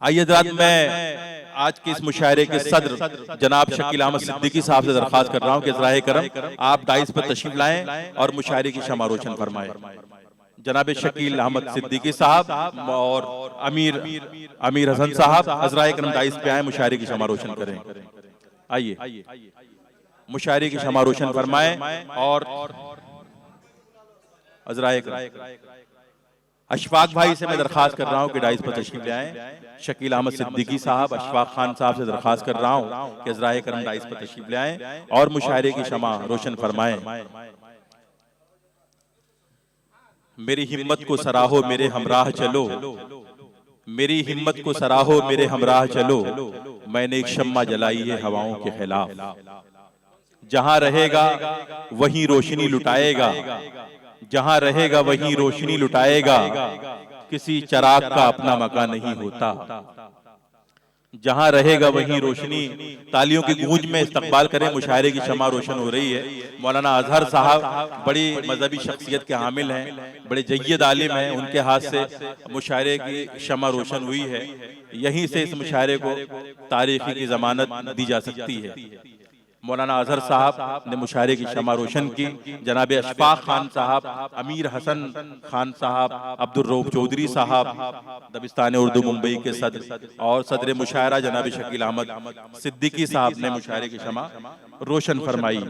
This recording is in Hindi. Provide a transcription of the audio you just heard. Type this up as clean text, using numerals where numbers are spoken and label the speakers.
Speaker 1: आइए हज़रात, मैं आज के इस मुशायरे के सदर जनाब शकील अहमद सिद्दीकी साहब से दरख्वास्त कर रहा हूँ कि ज़राए करम आप डाइस पर तशरीफ लाएं और मुशायरे की शमा रोशन फरमाएं। जनाब शकील अहमद सिद्दीकी साहब और अमीर हसन साहब ज़राए करम डाइस पे आए, मुशायरे की शमा रोशन करें। आइए मुशायरे की शमा रोशन फरमाएं और ज़राए करम अशफाक भाई से मैं दरख्वास्त कर रहा हूँ कि डाइस पर तशरीफ ले आएं। शकील अहमद सिद्दीकी साहब, अशफाक खान साहब से दरख्वास्त कर रहा हूँ कि ज़राए करम डाइस पर तशरीफ ले आएं और मुशायरे की शमा रोशन फरमाएं। मेरी हिम्मत को सराहो मेरे हमराह चलो, मेरी हिम्मत को सराहो मेरे हमराह चलो, मैंने एक शम्मा जलाई है हवाओं के खिलाफ। जहां रहेगा वहीं रोशनी लुटाएगा, जहां रहेगा वहीं रोशनी लुटाएगा, किसी चराग का अपना मकान नहीं होता। जहां रहेगा वहीं रोशनी। तालियों की गूंज में इस्तकबाल करें, मुशायरे की शमा रोशन हो रही है। मौलाना अजहर साहब बड़ी मजहबी शख्सियत के हामिल हैं, बड़े जय्यद आलिम हैं, उनके हाथ से मुशायरे की शमा रोशन हुई है। यहीं से इस मुशायरे को तारीखी की जमानत दी जा सकती है। मौलाना अजहर साहब ने मुशायरे की शमा रोशन की। जनाब अशफाक खान साहब, अमीर हसन खान साहब, अब्दुल रऊफ चौधरी साहब, दबिस्तान उर्दू मुंबई के सदर और सदर मुशायरा जनाब शकील अहमद सिद्दीकी साहब ने मुशायरे की शमा रोशन फरमाई।